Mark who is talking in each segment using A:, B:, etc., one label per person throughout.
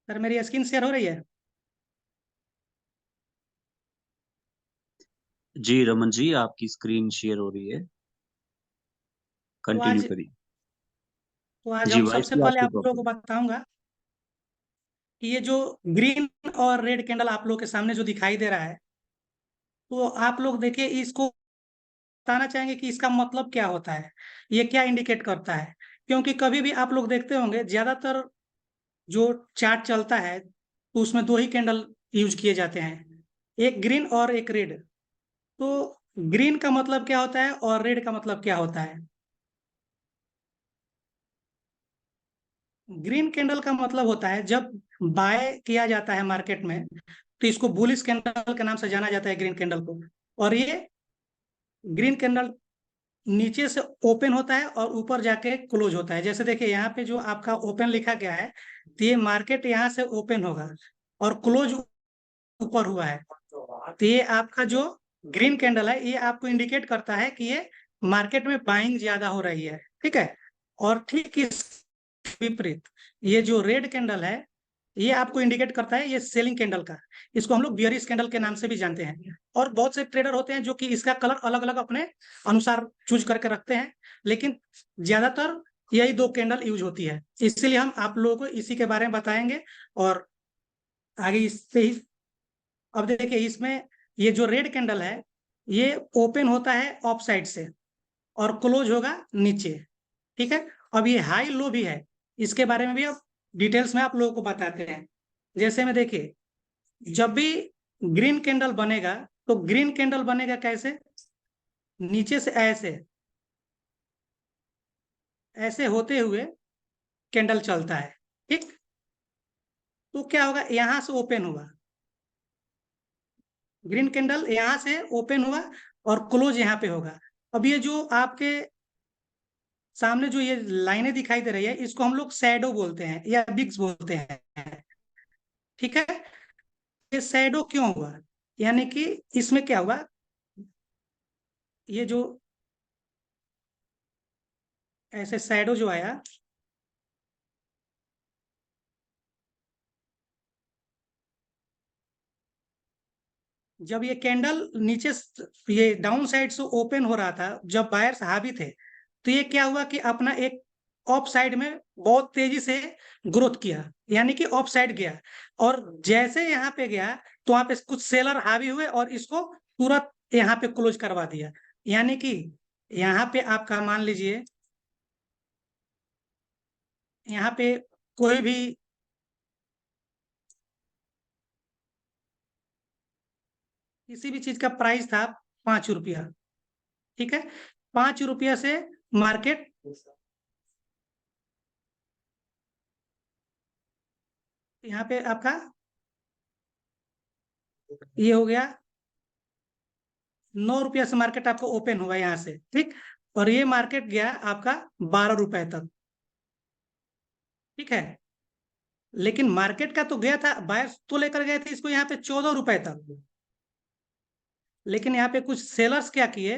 A: Sir मेरी screen share हो रही है?
B: जी रमन जी, आपकी स्क्रीन शेयर हो रही है।
A: तो
B: कंटिन्यू
A: आज
B: करिए।
A: तो आज
B: जी,
A: हम
B: वॉइस
A: सबसे
B: की
A: पहले
B: आपकी
A: आप लोगों को
B: प्रॉब्लम।
A: बताऊंगा कि ये जो ग्रीन और रेड कैंडल आप लोग के सामने जो दिखाई दे रहा है, तो आप लोग देखिए, इसको बताना चाहेंगे कि इसका मतलब क्या होता है, ये क्या इंडिकेट करता है। क्योंकि कभी भी आप लोग देखते होंगे, ज्यादातर जो चार्ट चलता है तो उसमें दो ही कैंडल यूज किए जाते हैं, एक ग्रीन और एक रेड। तो ग्रीन का मतलब क्या होता है और रेड का मतलब क्या होता है? ग्रीन कैंडल का मतलब होता है जब बाय किया जाता है मार्केट में, तो इसको बुलिश कैंडल के नाम से जाना जाता है, ग्रीन कैंडल को। और ये ग्रीन कैंडल नीचे से ओपन होता है और ऊपर जाके क्लोज होता है। जैसे देखिए यहाँ पे जो आपका ओपन लिखा गया है, तो ये मार्केट यहाँ से ओपन होगा और क्लोज ऊपर हुआ है। तो ये आपका जो ग्रीन कैंडल है, ये आपको इंडिकेट करता है कि ये मार्केट में बाइंग ज्यादा हो रही है। ठीक है। और ठीक इस विपरीत ये जो रेड कैंडल है, ये आपको इंडिकेट करता है ये सेलिंग कैंडल का। इसको हम लोग बियरिश कैंडल के नाम से भी जानते हैं। और बहुत से ट्रेडर होते हैं जो कि इसका कलर अलग अलग अपने अनुसार चूज करके रखते हैं, लेकिन ज्यादातर यही दो कैंडल यूज होती है। इसीलिए हम आप लोगों को इसी के बारे में बताएंगे। और आगे इससे ही, अब देखिए इसमें ये जो रेड कैंडल है, ये ओपन होता है ऑफ साइड से और क्लोज होगा नीचे। ठीक है। अब ये हाई लो भी है, इसके बारे में भी अब डिटेल्स में आप लोगों को बताते हैं। जैसे में देखिए, जब भी ग्रीन कैंडल बनेगा, तो ग्रीन कैंडल बनेगा कैसे? नीचे से ऐसे ऐसे होते हुए कैंडल चलता है। ठीक। तो क्या होगा, यहां से ओपन हुआ, ग्रीन कैंडल यहां से ओपन हुआ और क्लोज यहाँ पे होगा। अब ये जो आपके सामने जो ये लाइनें दिखाई दे रही है, इसको हम लोग शैडो बोलते हैं या बिग्स बोलते हैं। ठीक है। ये शैडो क्यों हुआ? यानी कि इसमें क्या हुआ, ये जो ऐसे शैडो जो आया, जब ये कैंडल नीचे ये डाउन साइड से ओपन हो रहा था, जब बायर्स हावी थे, तो ये क्या हुआ कि अपना एक ऑफ साइड में बहुत तेजी से ग्रोथ किया, यानी कि ऑफ साइड गया। और जैसे यहाँ पे गया, तो वहां पे कुछ सेलर हावी हुए और इसको तुरंत यहाँ पे क्लोज करवा दिया। यानी कि यहाँ पे आपका मान लीजिए, यहाँ पे कोई भी किसी भी चीज का प्राइस था 5 रुपया। ठीक है। 5 रुपया से मार्केट यहाँ पे आपका ये हो गया, 9 रुपया से मार्केट आपको ओपन हुआ यहाँ से। ठीक। और ये मार्केट गया आपका 12 रुपए तक। ठीक है। लेकिन मार्केट का तो गया था, बायर्स तो लेकर गए थे इसको यहाँ पे 14 रुपए तक। लेकिन यहाँ पे कुछ सेलर्स क्या किए,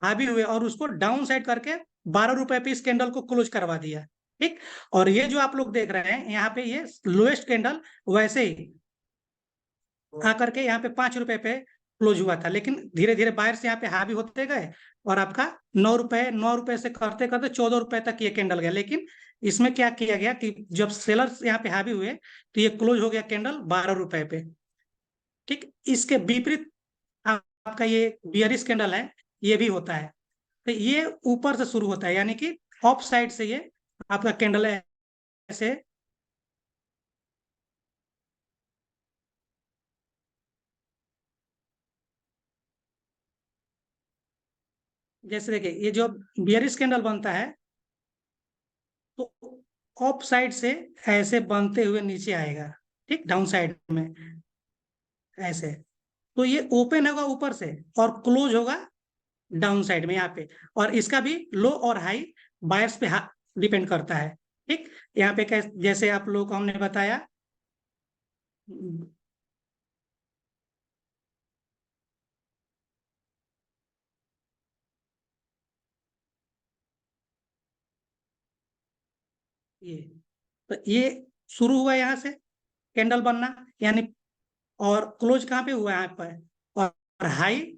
A: हावी हुए और उसको डाउन साइड करके 12 रुपए पे इस कैंडल को क्लोज करवा दिया। ठीक। और ये जो आप लोग देख रहे हैं यहाँ पे, ये लोएस्ट कैंडल वैसे ही आकर के यहाँ पे 5 रुपए पे क्लोज हुआ था। लेकिन धीरे धीरे बायर्स यहाँ पे हावी होते गए और आपका 9 रुपए से करते करते 14 रुपए तक ये कैंडल गया। लेकिन इसमें क्या किया गया कि जब सेलर्स यहाँ पे हावी हुए, तो ये क्लोज हो गया कैंडल 12 रुपए पे। ठीक। इसके विपरीत आपका ये बियरिश कैंडल है, ये भी होता है। तो ये ऊपर से शुरू होता है, यानी कि ऑफ साइड से ये आपका कैंडल ऐसे, जैसे देखिए ये जो बियरिश कैंडल बनता है, तो ऑफ साइड से ऐसे बनते हुए नीचे आएगा। ठीक। डाउन साइड में ऐसे, तो ये ओपन होगा ऊपर से और क्लोज होगा डाउन साइड में यहाँ पे। और इसका भी लो और हाई बायर्स पे डिपेंड करता है। ठीक। यहाँ पे जैसे आप लोग को हमने बताया, ये, तो ये शुरू हुआ यहाँ से कैंडल बनना, यानी और क्लोज कहाँ पे हुआ है यहाँ पर, और हाई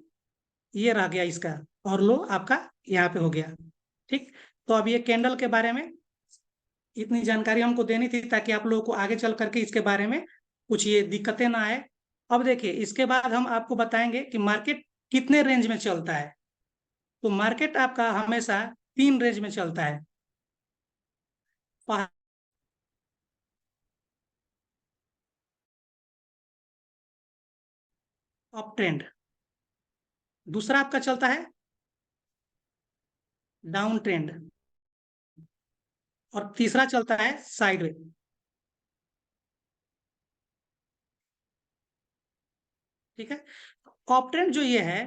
A: ये रह गया इसका, और लो आपका यहाँ पे हो गया। ठीक, तो अब ये कैंडल के बारे में इतनी जानकारी हमको देनी थी ताकि आप लोगों को आगे चल करके इसके बारे में कुछ ये दिक्कतें ना आए। अब देखिए इसके बाद हम आपको बताएंगे कि मार्केट कितने रेंज में चलता है। तो मार्केट आपका हमेशा 3 रेंज में चलता है। अप ट्रेंड, दूसरा आपका चलता है डाउन ट्रेंड, और तीसरा चलता है साइडवे। ठीक है, अप ट्रेंड जो ये है,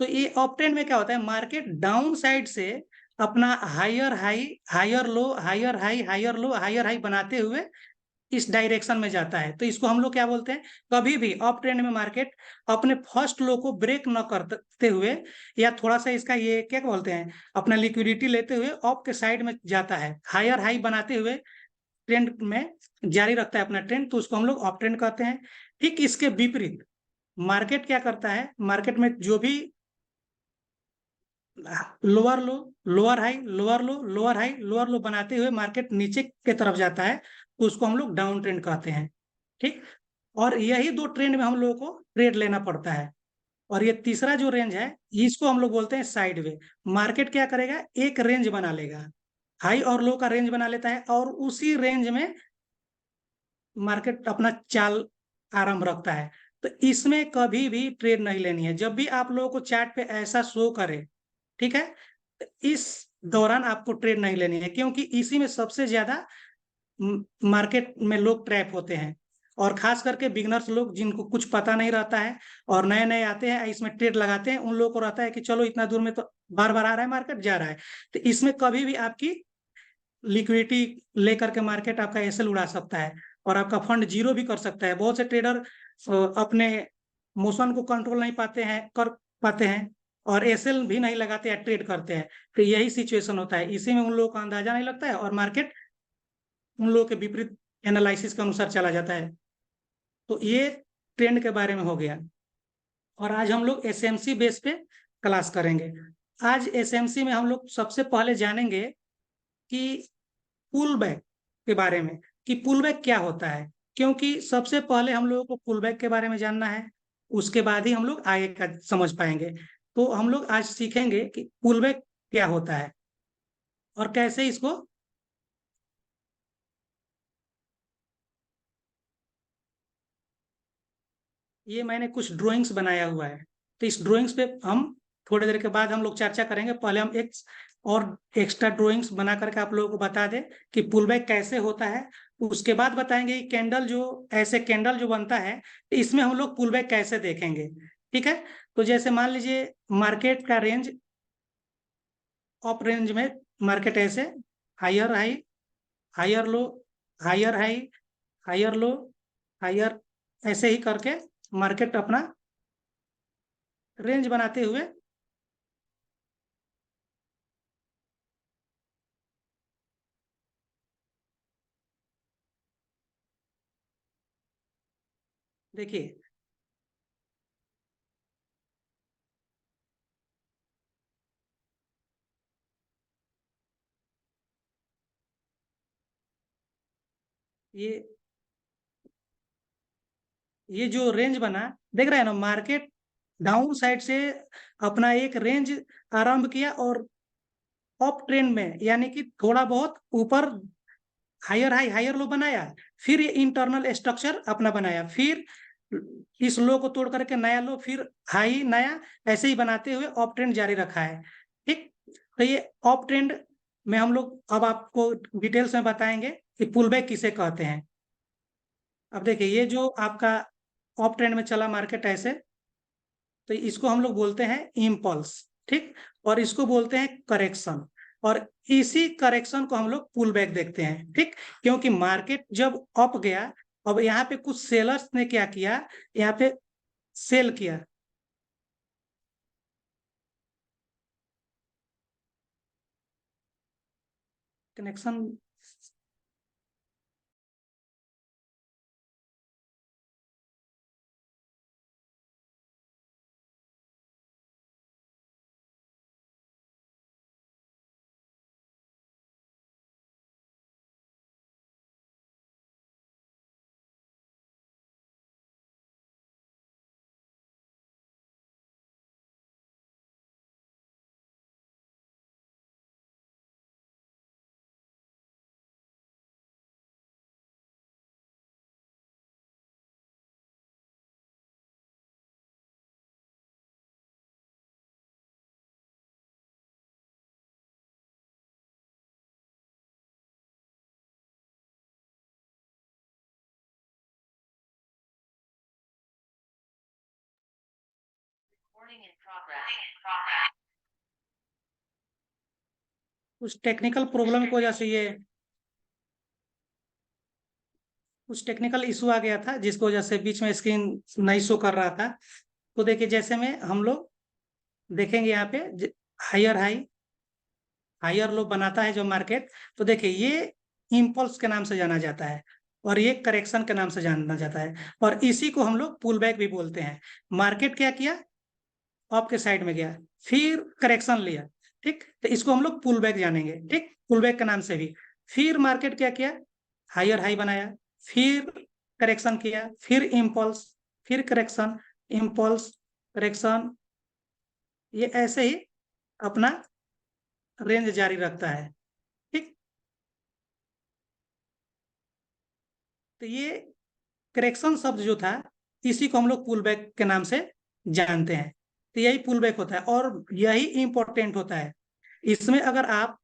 A: तो ये अप ट्रेंड में क्या होता है, मार्केट डाउन साइड से अपना higher high, higher low, higher high, higher low, higher high बनाते हुए इस डायरेक्शन में जाता है। तो इसको हम लोग क्या बोलते हैं, कभी भी अप ट्रेंड में मार्केट अपने फर्स्ट लो को ब्रेक न करते हुए, या थोड़ा सा इसका ये क्या बोलते हैं, अपना लिक्विडिटी लेते हुए अप के साइड में जाता है, हायर हाई बनाते हुए ट्रेंड में जारी रखता है अपना ट्रेंड, तो उसको हम लोग अप ट्रेंड कहते हैं। ठीक इसके विपरीत मार्केट क्या करता है, मार्केट में जो भी लोअर लो, लोअर हाई, लोअर लो, लोअर हाई, लोअर लो बनाते हुए मार्केट नीचे के तरफ जाता है, तो उसको हम लोग डाउन ट्रेंड कहते हैं। ठीक, और यही दो ट्रेंड में हम लोगों को ट्रेड लेना पड़ता है। और ये तीसरा जो रेंज है, इसको हम लोग बोलते हैं साइड वे। मार्केट क्या करेगा, एक रेंज बना लेगा, हाई और लो का रेंज बना लेता है, और उसी रेंज में मार्केट अपना चाल आरंभ रखता है। तो इसमें कभी भी ट्रेड नहीं लेनी है। जब भी आप लोगों को चार्ट पे ऐसा शो करे, ठीक है, तो इस दौरान आपको ट्रेड नहीं लेनी है, क्योंकि इसी में सबसे ज्यादा मार्केट में लोग ट्रैप होते हैं। और खास करके बिगनर्स लोग, जिनको कुछ पता नहीं रहता है और नए नए आते हैं इसमें ट्रेड लगाते हैं, उन लोगों को रहता है कि चलो इतना दूर में तो बार बार आ रहा है, मार्केट जा रहा है। तो इसमें कभी भी आपकी लिक्विडिटी लेकर के मार्केट आपका एसएल उड़ा सकता है, और आपका फंड जीरो भी कर सकता है। बहुत से ट्रेडर अपने मोशन को कंट्रोल नहीं पाते हैं, कर पाते हैं, और एसएल भी नहीं लगाते हैं, ट्रेड करते हैं। तो यही सिचुएशन होता है, इसी में उन लोगों का अंदाजा नहीं लगता है, और मार्केट उन लोगों के विपरीत एनालिसिस के अनुसार चला जाता है। तो ये ट्रेंड के बारे में हो गया। और आज हम लोग एसएमसी बेस पे क्लास करेंगे। आज एसएमसी में हम लोग सबसे पहले जानेंगे कि पुल बैक के बारे में, कि पुल बैक क्या होता है। क्योंकि सबसे पहले हम लोगों को पुल बैक के बारे में जानना है, उसके बाद ही हम लोग आगे का समझ पाएंगे। तो हम लोग आज सीखेंगे कि पुल बैक क्या होता है और कैसे इसको, ये मैंने कुछ ड्राइंग्स बनाया हुआ है, तो इस ड्राइंग्स पे हम थोड़ी देर के बाद हम लोग चर्चा करेंगे। पहले हम एक और एक्स्ट्रा ड्राइंग्स बना करके आप लोगों को बता दें कि पुल बैक कैसे होता है। उसके बाद बताएंगे कि कैंडल जो, ऐसे कैंडल जो बनता है, इसमें हम लोग पुल बैक कैसे देखेंगे। ठीक है, तो जैसे मान लीजिए मार्केट का रेंज, अप रेंज में मार्केट ऐसे higher high, higher low, higher high, higher low, higher, ऐसे ही करके मार्केट अपना रेंज बनाते हुए, देखिए ये ये जो रेंज बना, देख रहे हैं ना, मार्केट डाउन साइड से अपना एक रेंज आरंभ किया, और अप ट्रेंड में यानी कि थोड़ा बहुत ऊपर हायर हाई, हायर लो बनाया, फिर ये इंटरनल स्ट्रक्चर अपना बनाया, फिर इस लो को तोड़ करके नया लो, फिर हाई नया, ऐसे ही बनाते हुए अप ट्रेंड जारी रखा है। ठीक, तो ये अप ट्रेंड में हम लोग अब आपको डिटेल्स में बताएंगे कि पुल बैक किसे कहते हैं। अब देखिए ये जो आपका अप ट्रेंड में चला मार्केट ऐसे, तो इसको हम लोग बोलते हैं इम्पल्स। ठीक, और इसको बोलते हैं करेक्शन, और इसी करेक्शन को हम लोग पुल बैक देखते हैं। ठीक, क्योंकि मार्केट जब अप गया, अब यहाँ पे कुछ सेलर्स ने क्या किया, यहाँ पे सेल किया, कनेक्शन कुछ टेक्निकल प्रॉब्लम की वजह से ये कुछ टेक्निकल इशू आ गया था, जिसकी वजह से बीच में स्क्रीन नहीं शो कर रहा था। तो देखिए, जैसे में हम लोग देखेंगे यहाँ पे हायर हाई हायर लो बनाता है जो मार्केट, तो देखिए ये इम्पल्स के नाम से जाना जाता है और ये करेक्शन के नाम से जाना जाता है, और इसी को हम लोग पुल बैक भी बोलते हैं। मार्केट क्या किया, अप के साइड में गया, फिर करेक्शन लिया, ठीक, तो इसको हम लोग पुल बैक जानेंगे, ठीक, पुल बैक के नाम से भी। फिर मार्केट क्या किया, हायर हाई बनाया, फिर करेक्शन किया, फिर इम्पल्स, फिर करेक्शन, इम्पल्स, करेक्शन, ये ऐसे ही अपना रेंज जारी रखता है, ठीक। तो ये करेक्शन शब्द जो था, इसी को हम लोग पुल बैक के नाम से जानते हैं। तो यही पुल बैक होता है और यही इंपॉर्टेंट होता है। इसमें अगर आप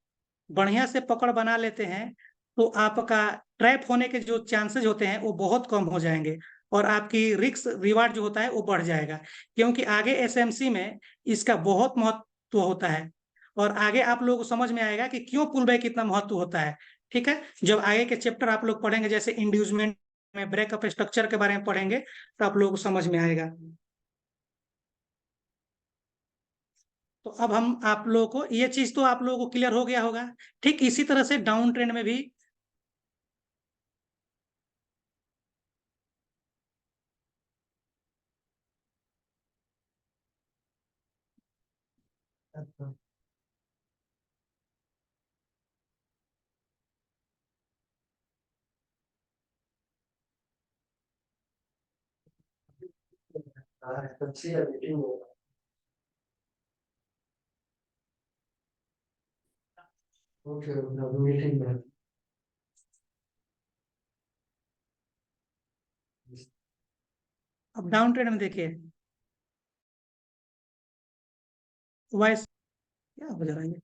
A: बढ़िया से पकड़ बना लेते हैं तो आपका ट्रैप होने के जो चांसेस होते हैं वो बहुत कम हो जाएंगे, और आपकी रिस्क रिवार्ड जो होता है वो बढ़ जाएगा, क्योंकि आगे एसएमसी में इसका बहुत महत्व होता है। और आगे आप लोगों को समझ में आएगा कि क्यों पुल बैक इतना महत्व होता है, ठीक है। जब आगे के चैप्टर आप लोग पढ़ेंगे, जैसे इंड्यूसमेंट में ब्रेकअप स्ट्रक्चर के बारे में पढ़ेंगे, तो आप लोगों को समझ में आएगा। तो अब हम आप लोगों को ये चीज तो आप लोगों को क्लियर हो गया होगा। ठीक इसी तरह से डाउन ट्रेंड में भी अब डाउन ट्रेंड में देखिए वाइस क्या हो जा रहा है।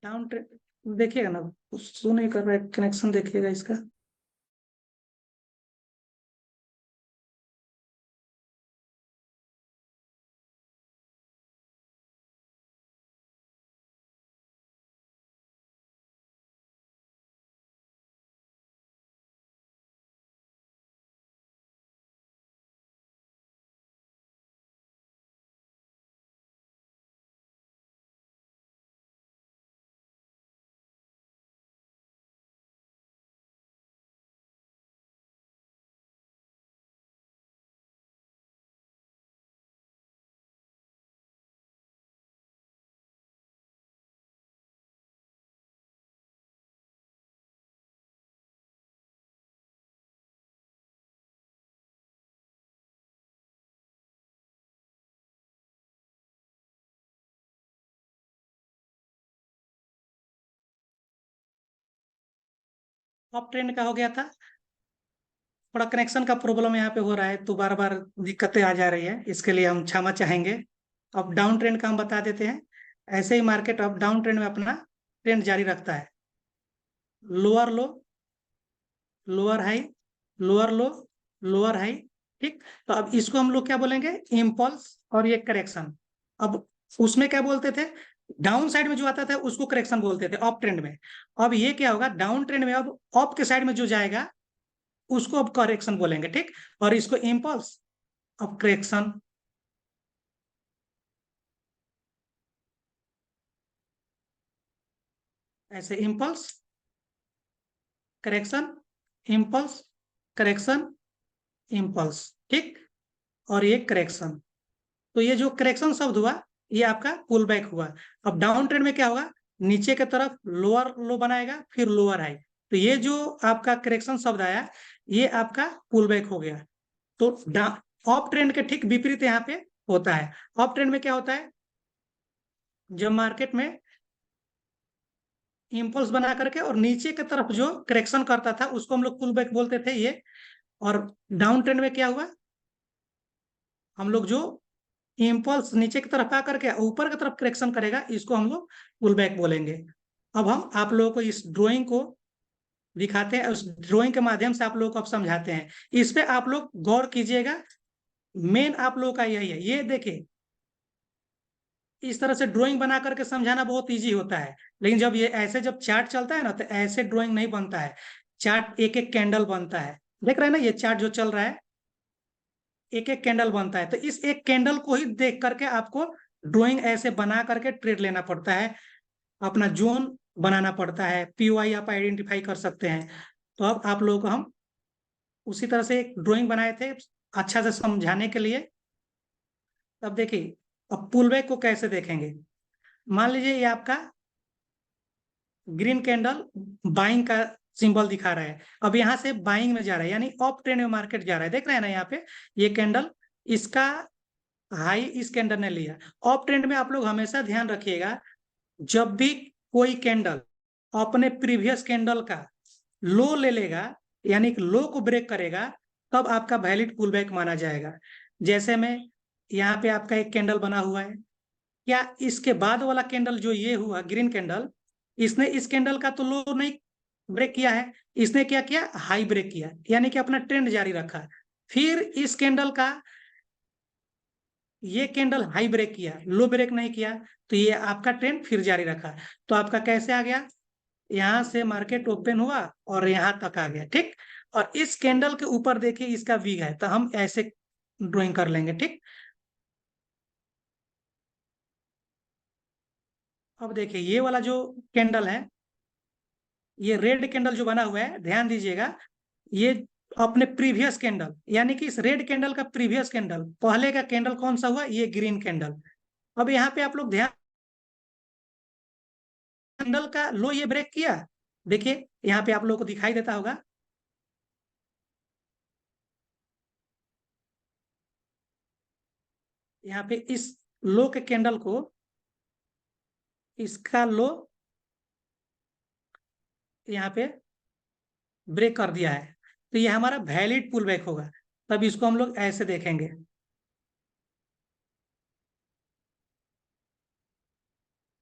A: डाउन ट्रेंड देखिएगा ना, शो नहीं कर रहा है, कनेक्शन देखिएगा इसका। अप ट्रेंड का हो गया था, थोड़ा कनेक्शन का प्रॉब्लम यहाँ पे हो रहा है, तो बार बार दिक्कतें आ जा रही है, इसके लिए हम क्षमा चाहेंगे। अब डाउन ट्रेंड का हम बता देते हैं। ऐसे ही मार्केट अब डाउन ट्रेंड में अपना ट्रेंड जारी रखता है, लोअर लो, लोअर हाई, लोअर लो, लोअर हाई, ठीक। तो अब इसको हम लोग क्या बोलेंगे, इम्पल्स, और ये करेक्शन। अब उसमें क्या बोलते थे, डाउन साइड में जो आता था उसको करेक्शन बोलते थे अप ट्रेंड में। अब ये क्या होगा, डाउन ट्रेंड में अब अप के साइड में जो जाएगा उसको अब करेक्शन बोलेंगे, ठीक। और इसको इम्पल्स, अब करेक्शन, ऐसे impulse, correction, impulse, correction, impulse, ठीक। और ये करेक्शन। तो ये जो करेक्शन शब्द हुआ, ये आपका पुल बैक हुआ। अब डाउन ट्रेंड में क्या होगा, नीचे की तरफ लोअर लो बनाएगा, फिर लोअर हाई, तो ये जो आपका करेक्शन शब्द आया, ये आपका पुल बैक हो गया। तो अप ट्रेंड के ठीक विपरीत यहाँ पे होता है। अप ट्रेंड में क्या होता है, जब मार्केट में इम्पल्स बना करके, और नीचे की तरफ जो करेक्शन करता था उसको हम लोग पुल बैक बोलते थे ये। और डाउन ट्रेंड में क्या हुआ, हम लोग जो इम्पल्स नीचे की तरफ आ करके ऊपर की तरफ करेक्शन करेगा इसको हम लोग पुल बैक बोलेंगे। अब हम आप लोगों को इस ड्राइंग को दिखाते हैं, उस ड्राइंग के माध्यम से आप लोगों को अब समझाते हैं। इस पे आप लोग गौर कीजिएगा, मेन आप लोगों का यही है। ये देखिए, इस तरह से ड्राइंग बना करके समझाना बहुत इजी होता है, लेकिन जब ये ऐसे जब चार्ट चलता है ना तो ऐसे ड्राइंग नहीं बनता है। चार्ट एक एक कैंडल बनता है, देख रहे हैं ना ये चार्ट जो चल रहा है, एक एक कैंडल बनता है। तो इस एक कैंडल को ही देख करके आपको ड्राइंग ऐसे बना करके ट्रेड लेना पड़ता है, अपना जोन बनाना पड़ता है, पीओआई आप आइडेंटिफाई कर सकते हैं। तो अब आप लोगों को हम उसी तरह से एक ड्राइंग बनाए थे अच्छा से समझाने के लिए। अब देखिए, अब पुल बैक को कैसे देखेंगे। मान लीजिए ये आपका ग्रीन कैंडल बाइंग का सिंबल दिखा रहा है, अब यहाँ से बाइंग में जा रहा है, यानी अप ट्रेंड में मार्केट जा रहा है। देख रहे हैं ना यहाँ पे ये कैंडल, इसका हाई इस कैंडल ने लिया। अप ट्रेंड में आप लोग हमेशा ध्यान रखिएगा, जब भी कोई कैंडल अपने प्रीवियस कैंडल का लो ले लेगा, यानी कि लो को ब्रेक करेगा, तब आपका वैलिड पुल बैक माना जाएगा। जैसे में यहाँ पे आपका एक कैंडल बना हुआ है, क्या इसके बाद वाला कैंडल जो ये हुआ ग्रीन कैंडल, इसने इस कैंडल का तो लो नहीं ब्रेक किया है, इसने क्या किया, हाई ब्रेक किया, यानी कि अपना ट्रेंड जारी रखा। फिर इस कैंडल का ये कैंडल हाई ब्रेक किया, लो ब्रेक नहीं किया, तो ये आपका ट्रेंड फिर जारी रखा। तो आपका कैसे आ गया, यहाँ से मार्केट ओपन हुआ और यहाँ तक आ गया, ठीक। और इस कैंडल के ऊपर देखिए इसका वीग है, तो हम ऐसे ड्राइंग कर लेंगे, ठीक। अब देखिए ये वाला जो कैंडल है, ये रेड कैंडल जो बना हुआ है, ध्यान दीजिएगा, ये अपने प्रीवियस कैंडल, यानी कि इस रेड कैंडल का प्रीवियस कैंडल, पहले का कैंडल कौन सा हुआ, ये ग्रीन कैंडल। अब यहाँ पे आप लोग ध्यान, कैंडल का लो ये ब्रेक किया, देखिए यहाँ पे आप लोगों को दिखाई देता होगा, यहाँ पे इस लो के कैंडल को, इसका लो यहाँ पे ब्रेक कर दिया है, तो ये हमारा वैलिड पुल बैक होगा। तब इसको हम लोग ऐसे देखेंगे,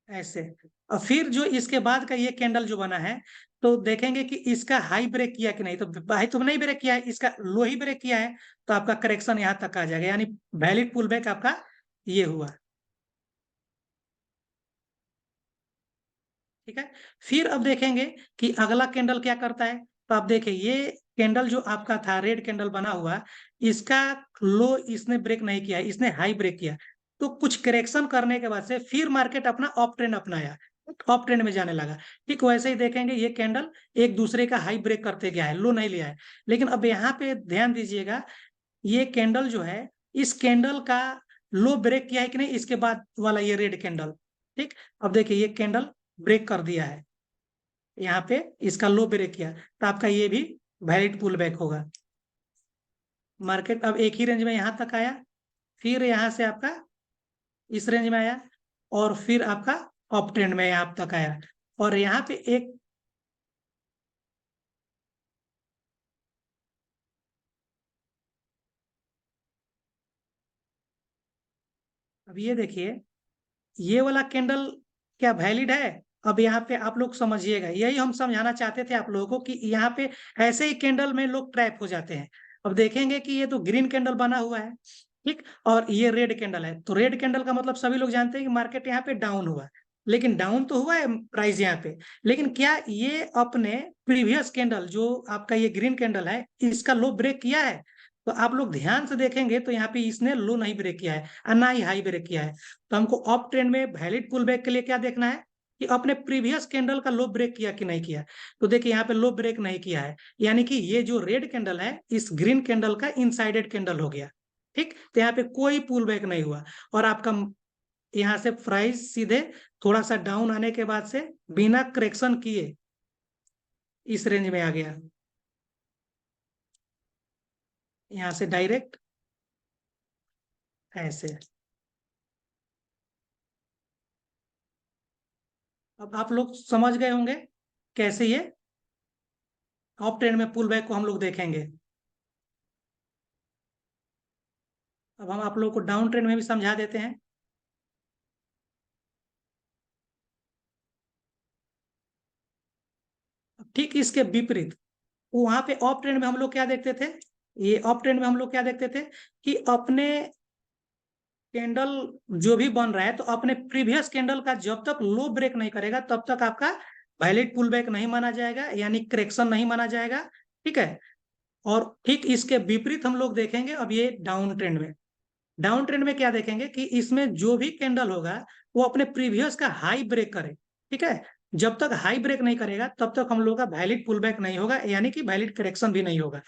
A: ऐसे। और फिर जो इसके बाद का ये कैंडल जो बना है, तो देखेंगे कि इसका हाई ब्रेक किया कि नहीं, तो हाई तो नहीं ब्रेक किया है, इसका लो ही ब्रेक किया है, तो आपका करेक्शन यहाँ तक आ जाएगा, यानी वैलिड पुल बैक आपका ये हुआ, ठीक है। फिर अब देखेंगे कि अगला कैंडल क्या करता है। तो आप देखिए ये कैंडल जो आपका था रेड कैंडल बना हुआ, इसका लो इसने ब्रेक नहीं किया, इसने हाई ब्रेक किया। तो कुछ करेक्शन करने के बाद से फिर मार्केट अपना अप ट्रेंड अपनाया, अप ट्रेंड में जाने लगा। ठीक वैसे ही देखेंगे ये कैंडल एक दूसरे का हाई ब्रेक करते गया है, लो नहीं लिया है। लेकिन अब यहाँ पे ध्यान दीजिएगा, ये कैंडल जो है, इस कैंडल का लो ब्रेक किया है कि नहीं, इसके बाद वाला ये रेड कैंडल, ठीक। अब देखिए ये कैंडल ब्रेक कर दिया है, यहाँ पे इसका लो ब्रेक किया, तो आपका ये भी वैलिड पुल बैक होगा। मार्केट अब एक ही रेंज में यहाँ तक आया, फिर यहाँ से आपका इस रेंज में आया, और फिर आपका अप ट्रेंड में यहाँ तक आया। और यहाँ पे एक, अब ये देखिए ये वाला कैंडल क्या वैलिड है। अब यहाँ पे आप लोग समझिएगा, यही हम समझाना चाहते थे आप लोगों को, कि यहाँ पे ऐसे ही कैंडल में लोग ट्रैप हो जाते हैं। अब देखेंगे कि ये तो ग्रीन कैंडल बना हुआ है, ठीक, और ये रेड कैंडल है, तो रेड कैंडल का मतलब सभी लोग जानते हैं कि मार्केट यहाँ पे डाउन हुआ, लेकिन डाउन तो हुआ है प्राइस यहाँ पे, लेकिन क्या ये अपने प्रीवियस कैंडल जो आपका ये ग्रीन कैंडल है इसका लो ब्रेक किया है। तो आप लोग ध्यान से देखेंगे तो यहाँ पे इसने लो नहीं ब्रेक किया है और ना ही हाई ब्रेक किया है। तो हमको अप ट्रेंड में वैलिड पुल बैक के लिए क्या देखना है, कि अपने प्रीवियस कैंडल का लो ब्रेक किया कि नहीं किया। तो देखिए यहाँ पे लो ब्रेक नहीं किया है, यानी कि ये जो रेड कैंडल है इस ग्रीन कैंडल का इनसाइडेड कैंडल हो गया, ठीक। तो यहाँ पे कोई पुल बैक नहीं हुआ, और आपका यहाँ से प्राइस सीधे थोड़ा सा डाउन आने के बाद से बिना करेक्शन किए इस रेंज में आ गया, यहाँ से डायरेक्ट ऐसे। अब आप लोग समझ गए होंगे कैसे ये अप ट्रेंड में पुल बैक को हम लोग देखेंगे। अब हम आप लोगों को डाउन ट्रेंड में भी समझा देते हैं। ठीक इसके विपरीत वहां पे अप ट्रेंड में हम लोग क्या देखते थे, ये अप ट्रेंड में हम लोग क्या देखते थे कि अपने कैंडल जो भी बन रहा है तो अपने प्रीवियस कैंडल का जब तक लो ब्रेक नहीं करेगा तब तक आपका वैलिड पुल बैक नहीं माना जाएगा, यानी करेक्शन नहीं माना जाएगा। ठीक है। और ठीक इसके विपरीत हम लोग देखेंगे अब ये डाउन ट्रेंड में। डाउन ट्रेंड में क्या देखेंगे कि इसमें जो भी कैंडल होगा वो अपने प्रीवियस का हाई ब्रेक करे। ठीक है। जब तक हाई ब्रेक नहीं करेगा तब तक हम लोग का वैलिड पुल बैक नहीं होगा, यानी कि वैलिड करेक्शन भी नहीं होगा।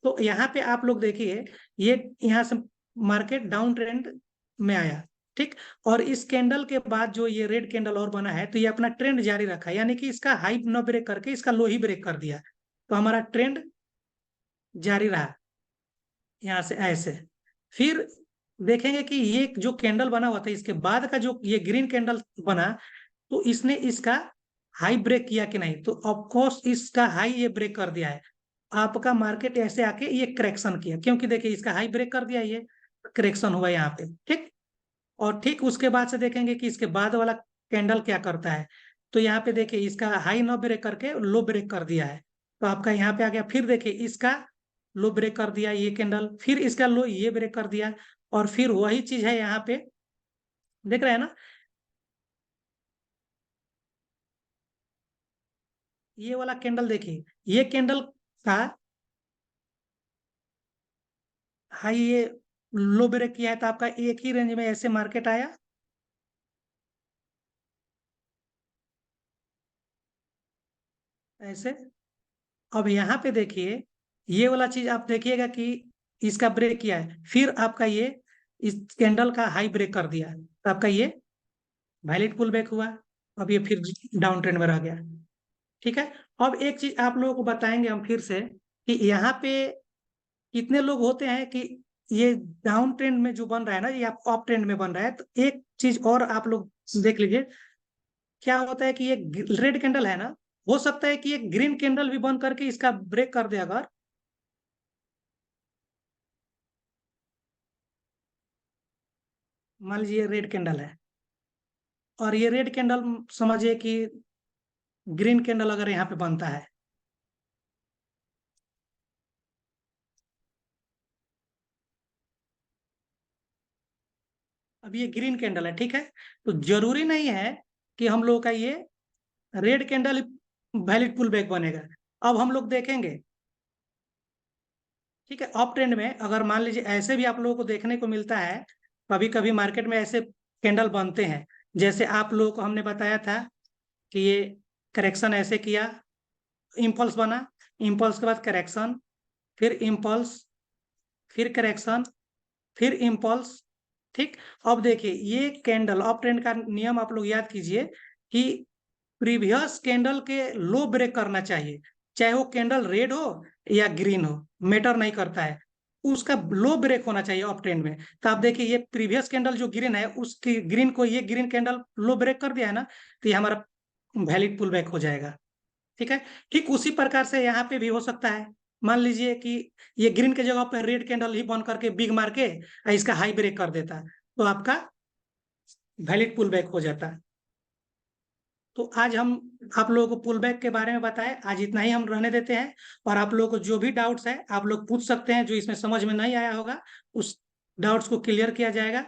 A: तो यहाँ पे आप लोग देखिए ये यहाँ से मार्केट डाउन ट्रेंड में आया। ठीक। और इस कैंडल के बाद जो ये रेड कैंडल और बना है तो ये अपना ट्रेंड जारी रखा, यानी कि इसका हाई न ब्रेक करके इसका लो ही ब्रेक कर दिया। तो हमारा ट्रेंड जारी रहा यहाँ से ऐसे। फिर देखेंगे कि ये जो कैंडल बना हुआ था इसके बाद का जो ये ग्रीन कैंडल बना तो इसने इसका हाई ब्रेक किया कि नहीं, तो ऑफकोर्स इसका हाई ये ब्रेक कर दिया है। आपका मार्केट ऐसे आके ये करेक्शन किया, क्योंकि देखिए इसका हाई ब्रेक कर दिया, ये करेक्शन हुआ यहाँ पे। ठीक। और ठीक उसके बाद से देखेंगे कि इसके बाद वाला कैंडल क्या करता है। तो यहाँ पे देखिए इसका हाई नो ब्रेक करके लो ब्रेक कर दिया है। तो आपका यहाँ पे आ गया। फिर देखिए इसका लो ब्रेक कर दिया ये कैंडल, फिर इसका लो ये ब्रेक कर दिया। और फिर वही चीज है यहाँ पे, देख रहे हैं ना, ये वाला कैंडल देखिए, ये कैंडल का हाई ये लो ब्रेक किया है तो आपका एक ही रेंज में ऐसे मार्केट आया ऐसे। अब यहाँ पे देखिए ये वाला चीज आप देखिएगा कि इसका ब्रेक किया है, फिर आपका ये इस कैंडल का हाई ब्रेक कर दिया है तो आपका ये वैलिड पुल बैक हुआ। अब ये फिर डाउन ट्रेंड में रह गया। ठीक है। अब एक चीज आप लोगों को बताएंगे हम फिर से कि यहाँ पे कितने लोग होते हैं कि ये डाउन ट्रेंड में जो बन रहा है ना ये आप अप ट्रेंड में बन रहा है। तो एक चीज और आप लोग देख लीजिए, क्या होता है कि ये रेड कैंडल है ना, हो सकता है कि ये ग्रीन कैंडल भी बंद करके इसका ब्रेक कर दे। अगर मान लीजिए रेड कैंडल है और ये रेड कैंडल समझिए कि ग्रीन कैंडल अगर यहाँ पे बनता है, अब ये ग्रीन कैंडल है। ठीक है। तो जरूरी नहीं है कि हम लोग का ये red candle valid pull back बनेगा। अब हम लोग देखेंगे। ठीक है। अप ट्रेंड में अगर मान लीजिए ऐसे भी आप लोगों को देखने को मिलता है, कभी कभी मार्केट में ऐसे कैंडल बनते हैं, जैसे आप लोगों को हमने बताया था कि ये करेक्शन ऐसे किया, इम्पल्स बना, इम्पल्स के बाद करेक्शन, फिर इम्पल्स, फिर करेक्शन, फिर इम्पल्स। ठीक। अब देखिए ये कैंडल अप ट्रेंड का नियम आप लोग याद कीजिए कि प्रीवियस कैंडल के लो ब्रेक करना चाहिए, चाहे वो कैंडल रेड हो या ग्रीन हो, मैटर नहीं करता है, उसका लो ब्रेक होना चाहिए अप ट्रेंड में। तो आप देखिए ये प्रीवियस कैंडल जो ग्रीन है उसकी ग्रीन को ये ग्रीन कैंडल लो ब्रेक कर दिया है ना, तो ये हमारा वैलिड पुल बैक हो जाएगा। ठीक है। ठीक उसी प्रकार से यहाँ पे भी हो सकता है। मान लीजिए कि ये ग्रीन के जगह पर रेड कैंडल ही बंद करके बिग मार के इसका हाई ब्रेक कर देता है तो आपका वैलिड पुल बैक हो जाता है। तो आज हम आप लोगों को पुल बैक के बारे में बताएं, आज इतना ही हम रहने देते हैं। और आप लोगों को जो भी डाउट्स है आप लोग पूछ सकते हैं, जो इसमें समझ में नहीं आया होगा उस डाउट्स को क्लियर किया जाएगा।